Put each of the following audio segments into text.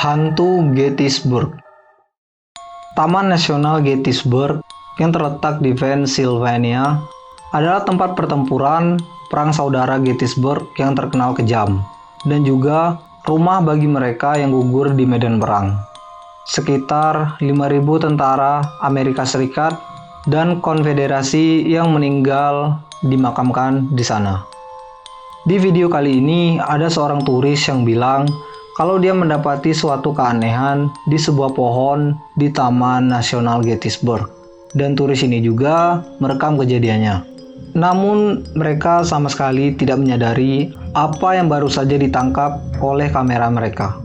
Hantu Gettysburg. Taman Nasional Gettysburg yang terletak di Pennsylvania adalah tempat pertempuran Perang Saudara Gettysburg yang terkenal kejam, dan juga rumah bagi mereka yang gugur di medan perang. Sekitar 5.000 tentara Amerika Serikat dan Konfederasi yang meninggal dimakamkan di sana. Di video kali ini ada seorang turis yang bilang kalau dia mendapati suatu keanehan di sebuah pohon di Taman Nasional Gettysburg, dan turis ini juga merekam kejadiannya. Namun mereka sama sekali tidak menyadari apa yang baru saja ditangkap oleh kamera mereka.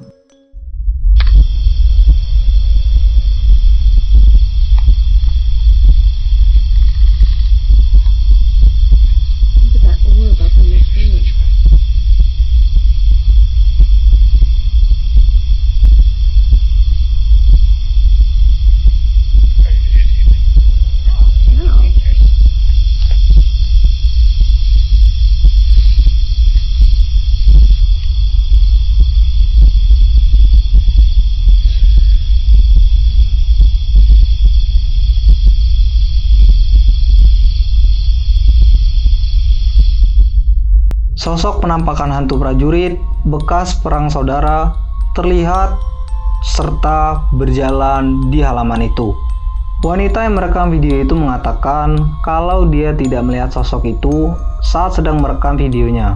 Sosok penampakan hantu prajurit bekas perang saudara terlihat serta berjalan di halaman itu. Wanita yang merekam video itu mengatakan kalau dia tidak melihat sosok itu saat sedang merekam videonya.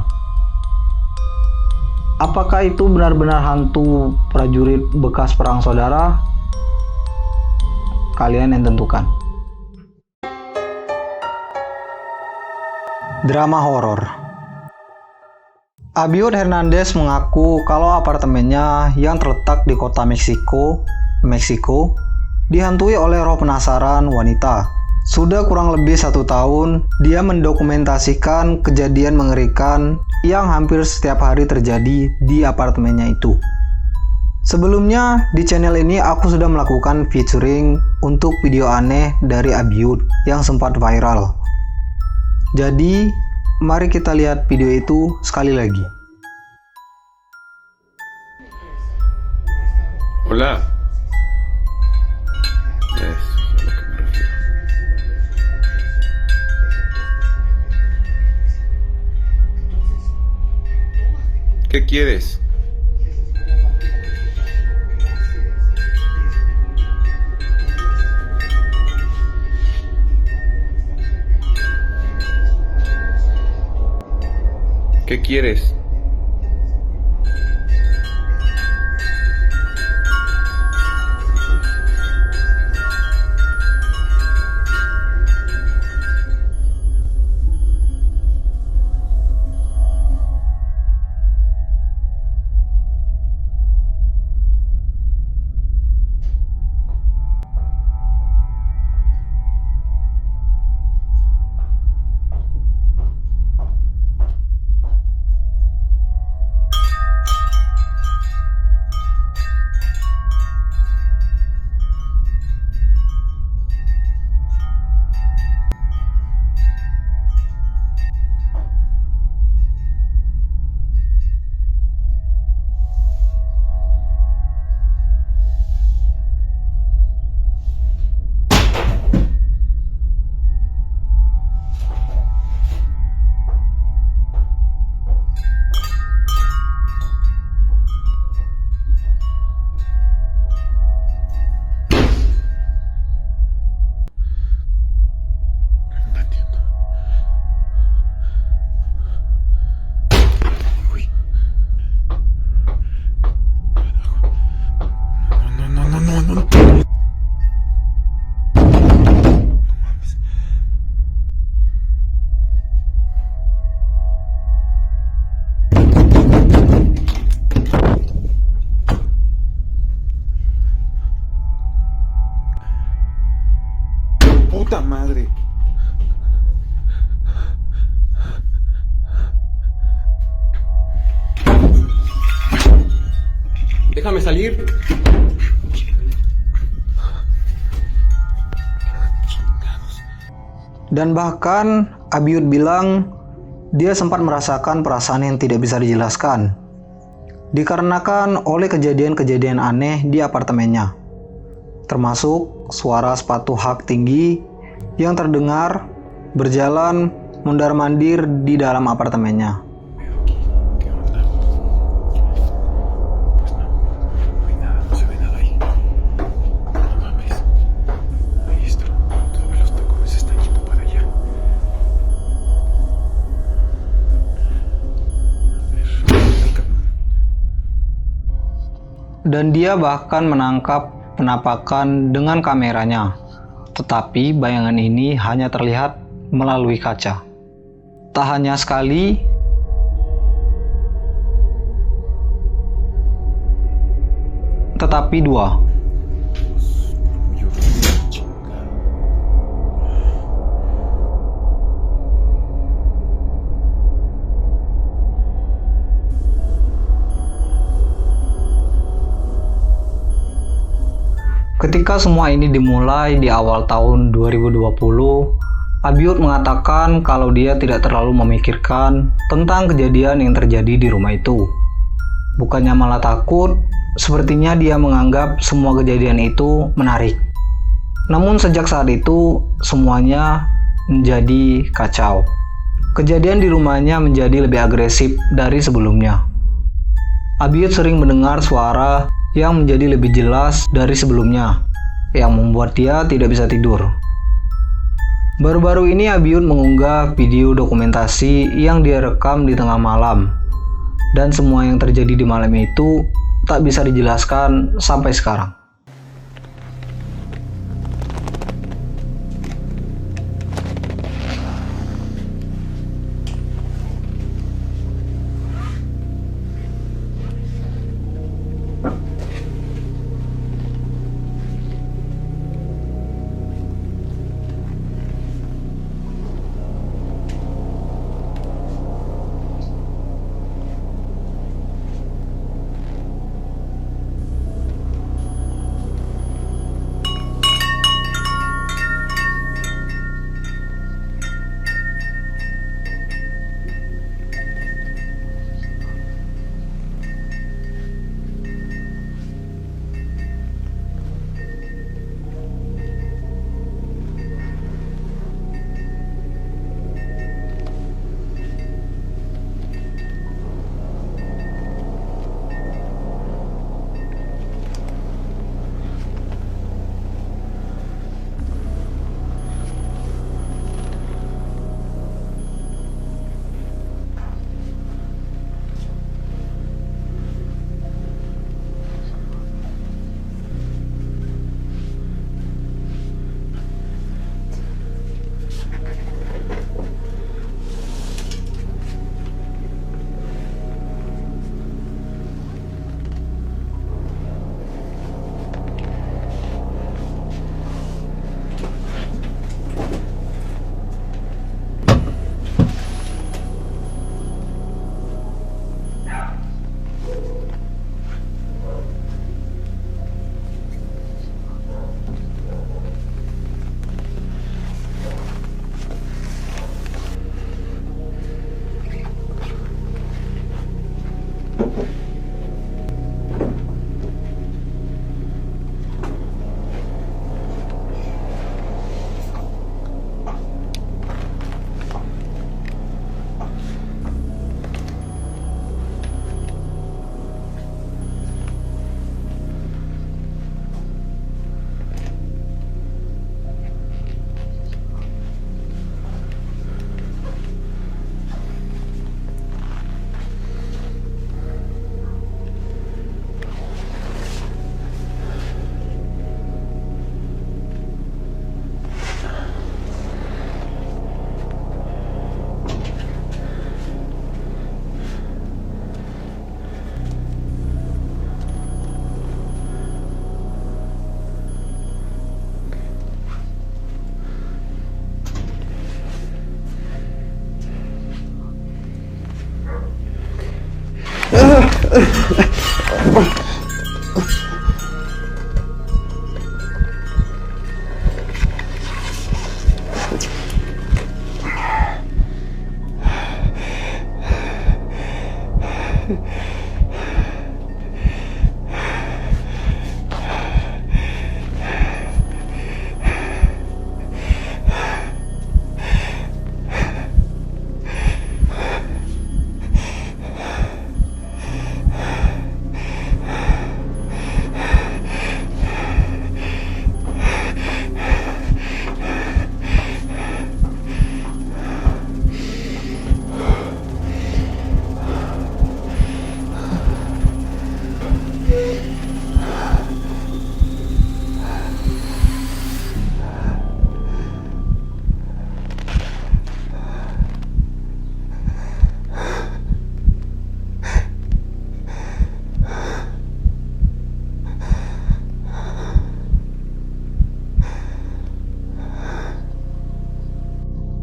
Apakah itu benar-benar hantu prajurit bekas perang saudara? Kalian yang tentukan. Drama horor. Abiud Hernandez mengaku kalau apartemennya yang terletak di kota Meksiko dihantui oleh roh penasaran wanita. Sudah kurang lebih 1 tahun, dia mendokumentasikan kejadian mengerikan yang hampir setiap hari terjadi di apartemennya itu. Sebelumnya, di channel ini aku sudah melakukan featuring untuk video aneh dari Abiud yang sempat viral. Jadi, mari kita lihat video itu sekali lagi. Hola. Eso es a lo que me refiero. ¿Qué quieres? ¿Qué quieres? Puta madre. Déjame salir. Dan bahkan Abiud bilang dia sempat merasakan perasaan yang tidak bisa dijelaskan. dikarenakan oleh kejadian-kejadian aneh di apartemennya, termasuk suara sepatu hak tinggi yang terdengar berjalan mondar-mandir di dalam apartemennya. ¿Qué onda? Pues no, no hay nada, no se ve nada ahí. No mames. Ahí está. Todavía los tacones están yendo para allá. A ver. Dan dia bahkan menangkap penampakan dengan kameranya. Tetapi bayangan ini hanya terlihat melalui kaca. Tak hanya sekali, tetapi dua. Muy horrible, chingada. Ketika semua ini dimulai di awal tahun 2020, Abiud mengatakan kalau dia tidak terlalu memikirkan tentang kejadian yang terjadi di rumah itu. Bukannya malah takut, sepertinya dia menganggap semua kejadian itu menarik. Namun sejak saat itu, semuanya menjadi kacau. Kejadian di rumahnya menjadi lebih agresif dari sebelumnya. Abiud sering mendengar suara yang menjadi lebih jelas dari sebelumnya, yang membuat dia tidak bisa tidur. Baru-baru ini Abiud mengunggah video dokumentasi yang dia rekam di tengah malam, dan semua yang terjadi di malam itu tak bisa dijelaskan sampai sekarang.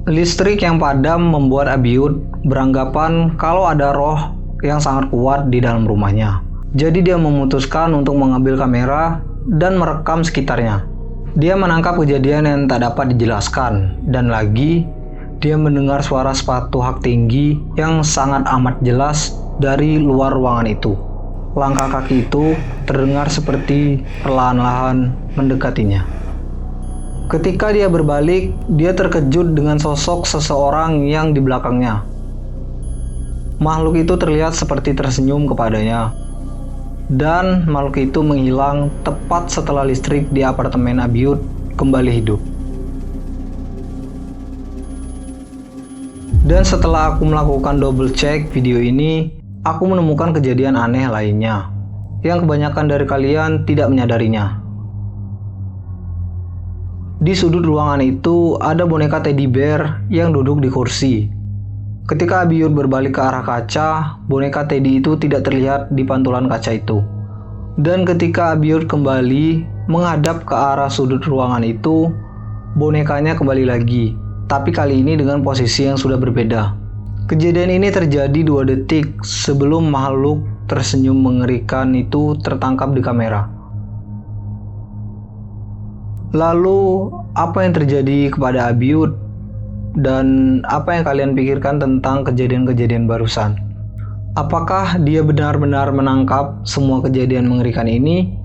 Listrik yang padam membuat Abiud beranggapan kalau ada roh yang sangat kuat di dalam rumahnya. Jadi dia memutuskan untuk mengambil kamera dan merekam sekitarnya. Dia menangkap kejadian yang tak dapat dijelaskan, dan lagi dia mendengar suara sepatu hak tinggi yang sangat amat jelas dari luar ruangan itu. Langkah kaki itu terdengar seperti perlahan-lahan mendekatinya. Ketika dia berbalik, dia terkejut dengan sosok seseorang yang di belakangnya. Makhluk itu terlihat seperti tersenyum kepadanya. Dan makhluk itu menghilang tepat setelah listrik di apartemen Abiud kembali hidup. Dan setelah aku melakukan double check video ini, aku menemukan kejadian aneh lainnya, yang kebanyakan dari kalian tidak menyadarinya. Di sudut ruangan itu ada boneka teddy bear yang duduk di kursi. Ketika Abiud berbalik ke arah kaca, boneka teddy itu tidak terlihat di pantulan kaca itu. Dan ketika Abiud kembali menghadap ke arah sudut ruangan itu, bonekanya kembali lagi, tapi kali ini dengan posisi yang sudah berbeda. Kejadian ini terjadi 2 detik sebelum makhluk tersenyum mengerikan itu tertangkap di kamera. Lalu, apa yang terjadi kepada Abiud? Dan apa yang kalian pikirkan tentang kejadian-kejadian barusan? Apakah dia benar-benar menangkap semua kejadian mengerikan ini?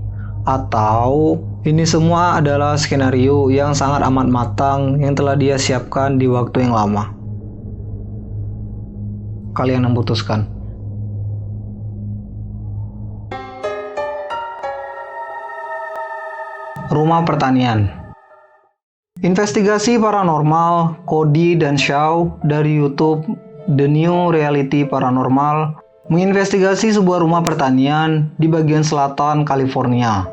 Atau ini semua adalah skenario yang sangat amat matang yang telah dia siapkan di waktu yang lama? Kalian memutuskan. Rumah pertanian. Investigasi paranormal Cody dan Shaw dari YouTube The New Reality Paranormal menginvestigasi sebuah rumah pertanian di bagian selatan California.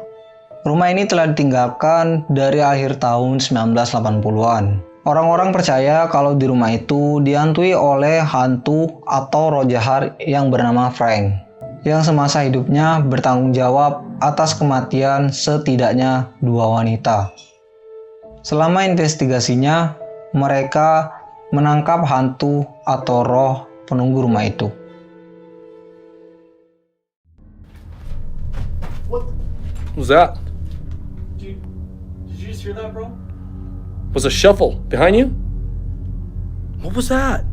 Rumah ini telah ditinggalkan dari akhir tahun 1980-an. Orang-orang percaya kalau di rumah itu dihantui oleh hantu atau roh jahat yang bernama Frank, yang semasa hidupnya bertanggung jawab atas kematian setidaknya 2 wanita. Selama investigasinya, mereka menangkap hantu atau roh penunggu rumah itu. What was that? Did you just hear that, bro? Was a shuffle behind you? What was that?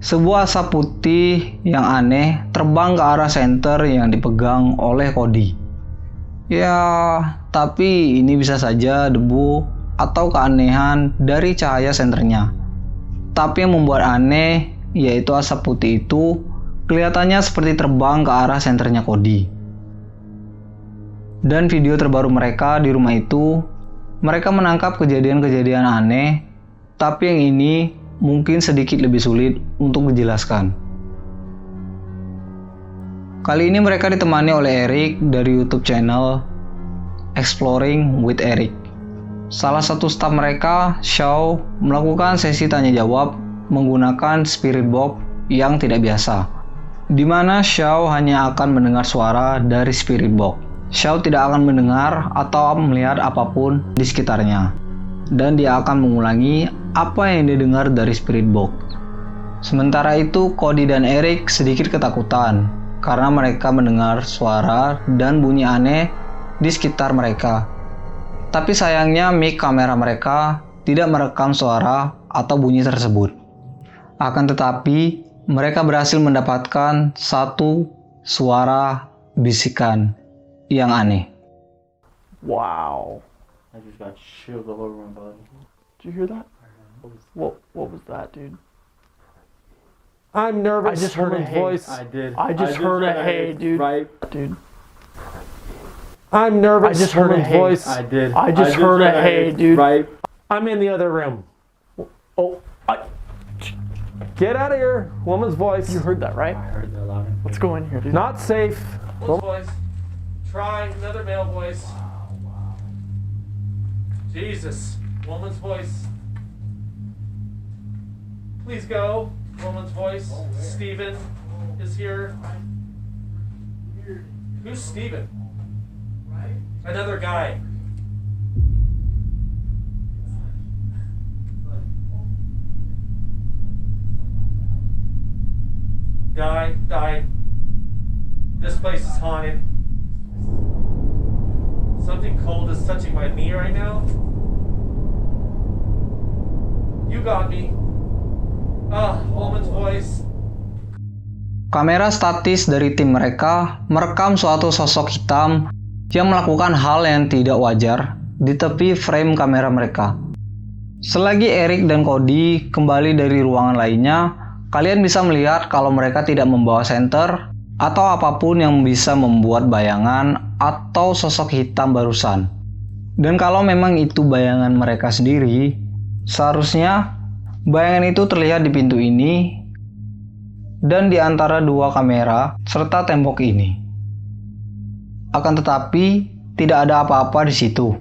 Sebuah asap putih yang aneh terbang ke arah senter yang dipegang oleh Cody. Ya, tapi ini bisa saja debu atau keanehan dari cahaya senternya. Tapi yang membuat aneh yaitu asap putih itu kelihatannya seperti terbang ke arah senternya Cody. Dan video terbaru mereka di rumah itu, mereka menangkap kejadian-kejadian aneh, tapi yang ini mungkin sedikit lebih sulit untuk dijelaskan. Kali ini mereka ditemani oleh Eric dari YouTube channel Exploring with Eric. Salah satu staf mereka, Shaw, melakukan sesi tanya jawab menggunakan spirit box yang tidak biasa, di mana Shaw hanya akan mendengar suara dari spirit box. Shaw tidak akan mendengar atau melihat apapun di sekitarnya, dan dia akan mengulangi apa yang dia dengar dari spirit box. Sementara itu, Cody dan Eric sedikit ketakutan karena mereka mendengar suara dan bunyi aneh di sekitar mereka. Tapi sayangnya mic kamera mereka tidak merekam suara atau bunyi tersebut. Akan tetapi, mereka berhasil mendapatkan satu suara bisikan yang aneh. Wow. I just got chills all over my body. Did you hear that? What was that, dude? I'm nervous. I just heard a woman's hey. voice. I just heard a hey, dude. Right? Dude. I'm nervous. I just heard a woman's hey. voice. I just heard a hey, dude. Right? I'm in the other room. Get out of here. Woman's voice. You heard that, right? I heard that loud and clear. Let's go in here, dude. Not safe. Voice. Try another male voice. Jesus. Woman's voice. Please go. Woman's voice. Steven is here. Who's Steven? Another guy. Die. This place is haunted. Something cold is touching my knee right now. You got me. Woman's voice. Kamera statis dari tim mereka merekam suatu sosok hitam yang melakukan hal yang tidak wajar di tepi frame kamera mereka. Selagi Eric dan Cody kembali dari ruangan lainnya, kalian bisa melihat kalau mereka tidak membawa senter atau apapun yang bisa membuat bayangan atau sosok hitam barusan. Dan kalau memang itu bayangan mereka sendiri, seharusnya bayangan itu terlihat di pintu ini dan di antara dua kamera serta tembok ini. Akan tetapi, tidak ada apa-apa di situ.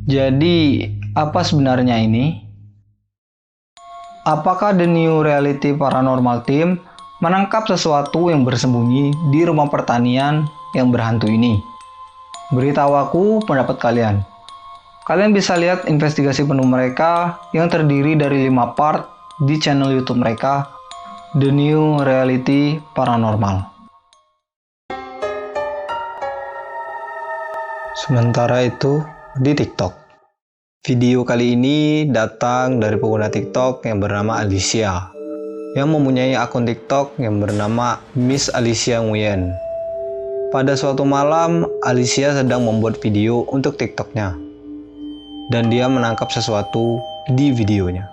Jadi, apa sebenarnya ini? Apakah The New Reality Paranormal Team menangkap sesuatu yang bersembunyi di rumah pertanian yang berhantu ini? Beritahu aku pendapat kalian. Kalian bisa lihat investigasi penuh mereka yang terdiri dari 5 part di channel YouTube mereka, The New Reality Paranormal. Sementara itu, di TikTok. Video kali ini datang dari pengguna TikTok yang bernama Alicia, yang mempunyai akun TikTok yang bernama Miss Alicia Nguyen. Pada suatu malam, Alicia sedang membuat video untuk TikToknya, dan dia menangkap sesuatu di videonya.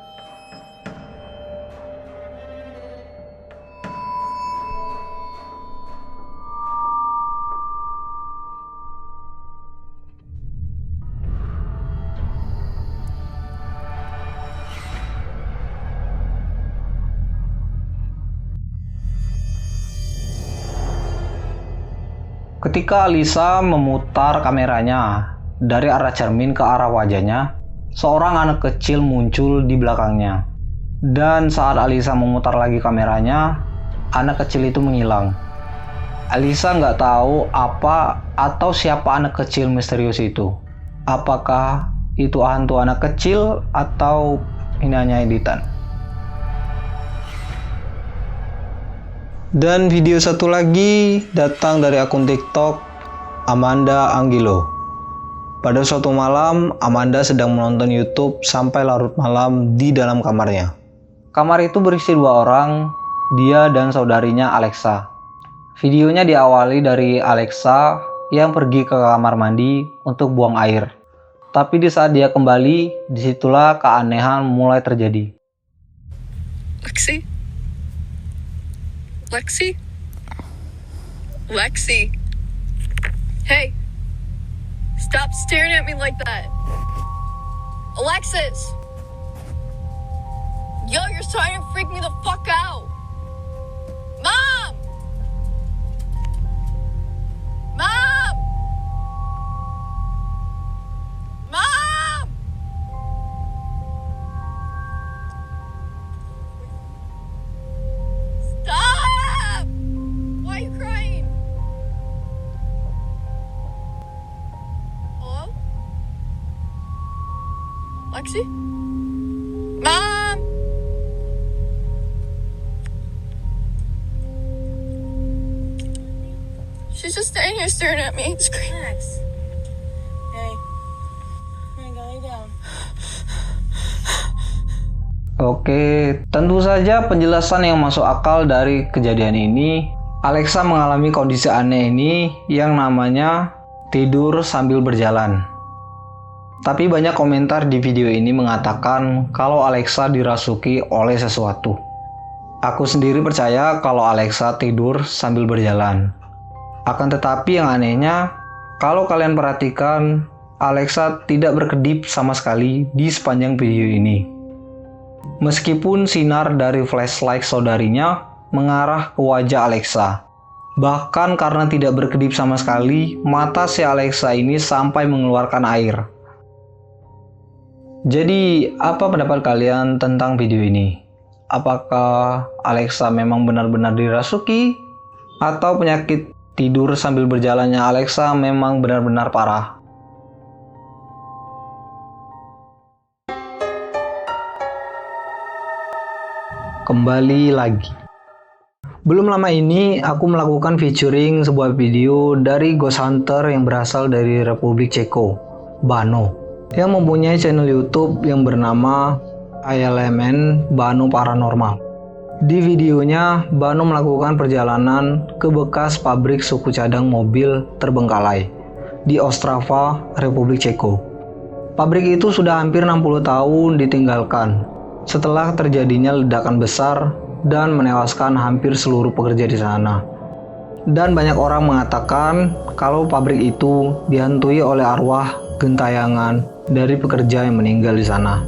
Ketika Alisa memutar kameranya dari arah cermin ke arah wajahnya, seorang anak kecil muncul di belakangnya. Dan saat Alisa memutar lagi kameranya, anak kecil itu menghilang. Alisa nggak tahu apa atau siapa anak kecil misterius itu. Apakah itu hantu anak kecil atau ini hanya editan? Dan video satu lagi datang dari akun TikTok Amanda Angelo. Pada suatu malam, Amanda sedang menonton YouTube sampai larut malam di dalam kamarnya. Kamar itu berisi 2 orang, dia dan saudarinya Alexa. Videonya diawali dari Alexa yang pergi ke kamar mandi untuk buang air. Tapi di saat dia kembali, disitulah keanehan mulai terjadi. Lexi. Hey. Stop staring at me like that. Alexis. Yo, you're starting to freak me the fuck out. Mom. Mom. Mom. Stop. Why are you crying? Hello? Lexi? Mom! She's just standing here staring at me. Screaming. Max. Hey. Hey, lay down. Oke, tentu saja penjelasan yang masuk akal dari kejadian ini, Alexa mengalami kondisi aneh ini yang namanya tidur sambil berjalan. Tapi banyak komentar di video ini mengatakan kalau Alexa dirasuki oleh sesuatu. Aku sendiri percaya kalau Alexa tidur sambil berjalan. Akan tetapi yang anehnya, kalau kalian perhatikan, Alexa tidak berkedip sama sekali di sepanjang video ini. Meskipun sinar dari flashlight saudarinya mengarah ke wajah Alexa. Bahkan karena tidak berkedip sama sekali, mata si Alexa ini sampai mengeluarkan air. Jadi, apa pendapat kalian tentang video ini? Apakah Alexa memang benar-benar dirasuki? Atau penyakit tidur sambil berjalannya Alexa memang benar-benar parah? Kembali lagi. Belum lama ini, aku melakukan featuring sebuah video dari ghost hunter yang berasal dari Republik Ceko, Bano, yang mempunyai channel YouTube yang bernama ILMN Bano Paranormal. Di videonya, Bano melakukan perjalanan ke bekas pabrik suku cadang mobil terbengkalai di Ostrava, Republik Ceko. Pabrik itu sudah hampir 60 tahun ditinggalkan setelah terjadinya ledakan besar dan menewaskan hampir seluruh pekerja di sana. Dan banyak orang mengatakan kalau pabrik itu dihantui oleh arwah gentayangan dari pekerja yang meninggal di sana.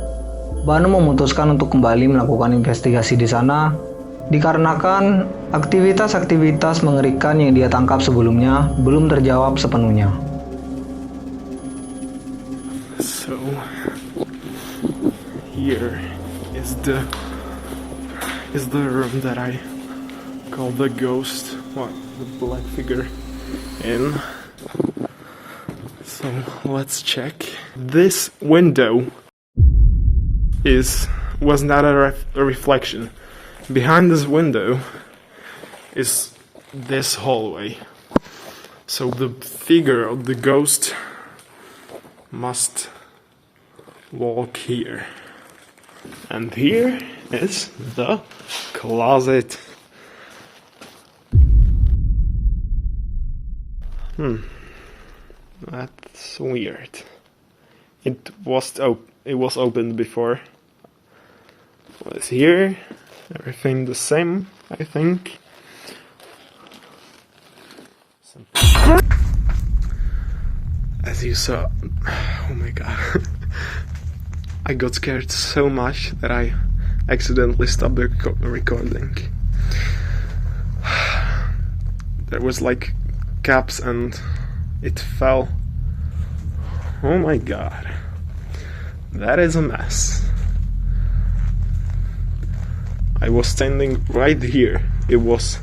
Bano memutuskan untuk kembali melakukan investigasi di sana dikarenakan aktivitas-aktivitas mengerikan yang dia tangkap sebelumnya belum terjawab sepenuhnya. So here is the room that I call the ghost, the black figure in. So let's check. This window was not a reflection. Behind this window is this hallway. So the figure of the ghost must walk here. And here is the closet. That's weird. It was opened before. It's here. Everything the same, I think. As you saw, oh my god. I got scared so much that I accidentally stopped the recording. There was like caps and it fell. Oh my god. That is a mess. I was standing right here. It was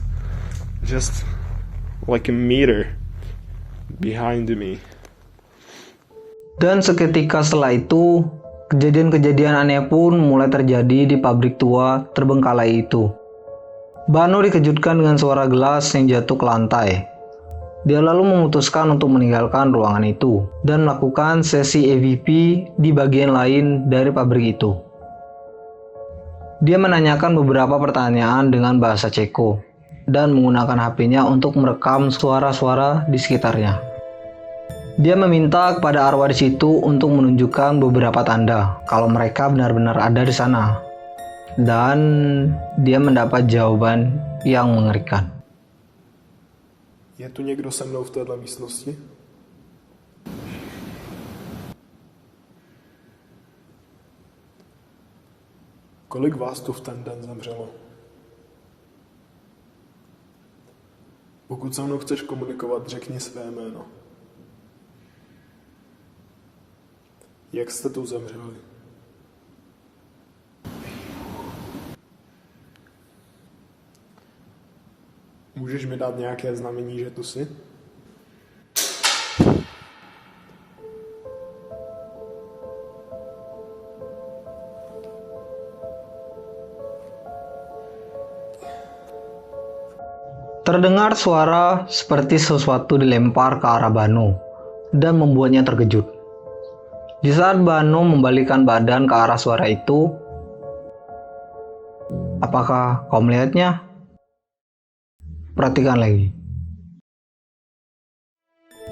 just like a meter behind me. Dan seketika setelah itu, kejadian-kejadian aneh pun mulai terjadi di pabrik tua terbengkalai itu. Bano dikejutkan dengan suara gelas yang jatuh ke lantai. Dia lalu memutuskan untuk meninggalkan ruangan itu dan melakukan sesi EVP di bagian lain dari pabrik itu. Dia menanyakan beberapa pertanyaan dengan bahasa Ceko dan menggunakan HP-nya untuk merekam suara-suara di sekitarnya. Dia meminta kepada arwah di situ untuk menunjukkan beberapa tanda kalau mereka benar-benar ada di sana. Dan dia mendapat jawaban yang mengerikan. Je tu někdo se mnou v této místnosti? Kolik vás tu v ten den zemřelo? Pokud se mnou chceš komunikovat, řekni své jméno. Jak jste tu zemřeli? Můžeš mi dát nějaké znamení, že tu jsi? Terdengar suara seperti sesuatu dilempar ke arah Bano dan membuatnya terkejut. Di saat Bano membalikkan badan ke arah suara itu, apakah kau melihatnya? Perhatikan lagi.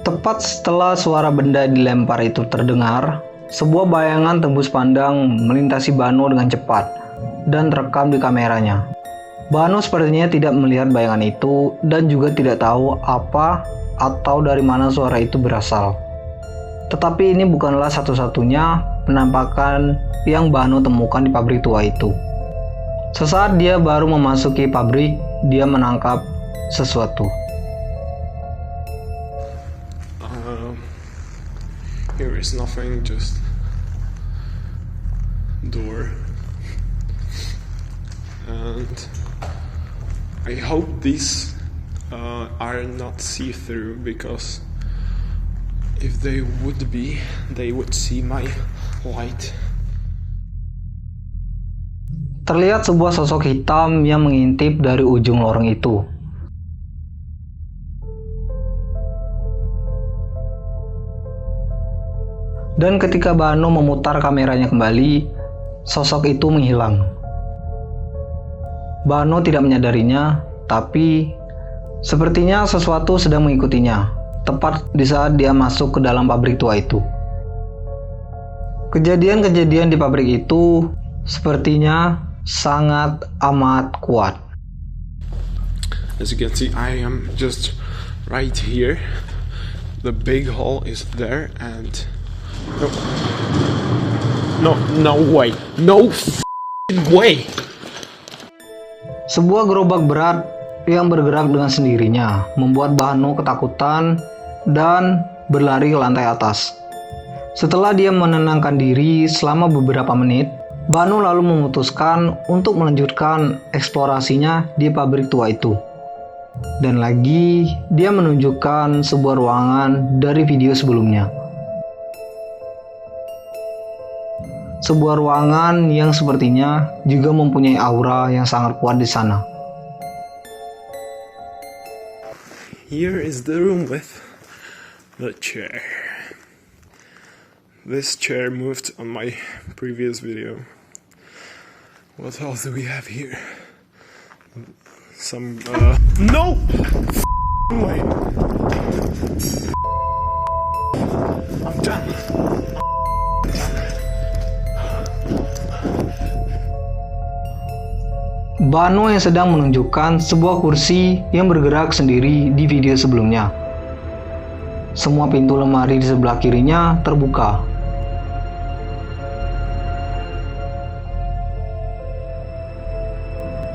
Tepat setelah suara benda dilempar itu terdengar, sebuah bayangan tembus pandang melintasi Bano dengan cepat dan terekam di kameranya. Bano sepertinya tidak melihat bayangan itu dan juga tidak tahu apa atau dari mana suara itu berasal. Tetapi ini bukanlah satu-satunya penampakan yang Bano temukan di pabrik tua itu. Sesaat dia baru memasuki pabrik, dia menangkap sesuatu. Here is nothing, just door. And I hope these are not see-through, because if they would be, they would see my light. Terlihat sebuah sosok hitam yang mengintip dari ujung lorong itu. Dan ketika Bano memutar kameranya kembali, sosok itu menghilang. Bano tidak menyadarinya, tapi sepertinya sesuatu sedang mengikutinya, tepat di saat dia masuk ke dalam pabrik tua itu. Kejadian-kejadian di pabrik itu sepertinya sangat amat kuat. As you can see, I am just right here. The big hole is there, and no way, no f***ing way. Sebuah gerobak berat yang bergerak dengan sendirinya membuat Bano ketakutan dan berlari ke lantai atas. Setelah dia menenangkan diri selama beberapa menit, Bano lalu memutuskan untuk melanjutkan eksplorasinya di pabrik tua itu. Dan lagi, dia menunjukkan sebuah ruangan dari video sebelumnya. Sebuah ruangan yang sepertinya juga mempunyai aura yang sangat kuat di sana. Here is the room with the chair. This chair moved on my previous video. What else do we have here? Some no way. I'm done. Bano yang sedang menunjukkan sebuah kursi yang bergerak sendiri di video sebelumnya. Semua pintu lemari di sebelah kirinya terbuka.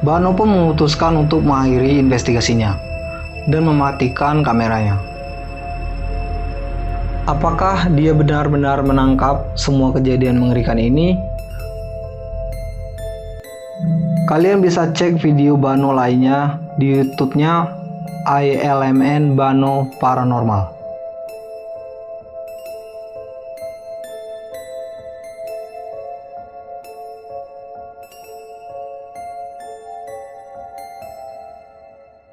Bano pun memutuskan untuk mengakhiri investigasinya dan mematikan kameranya. Apakah dia benar-benar menangkap semua kejadian mengerikan ini? Kalian bisa cek video Bano lainnya di YouTube-nya ILMN Bano Paranormal.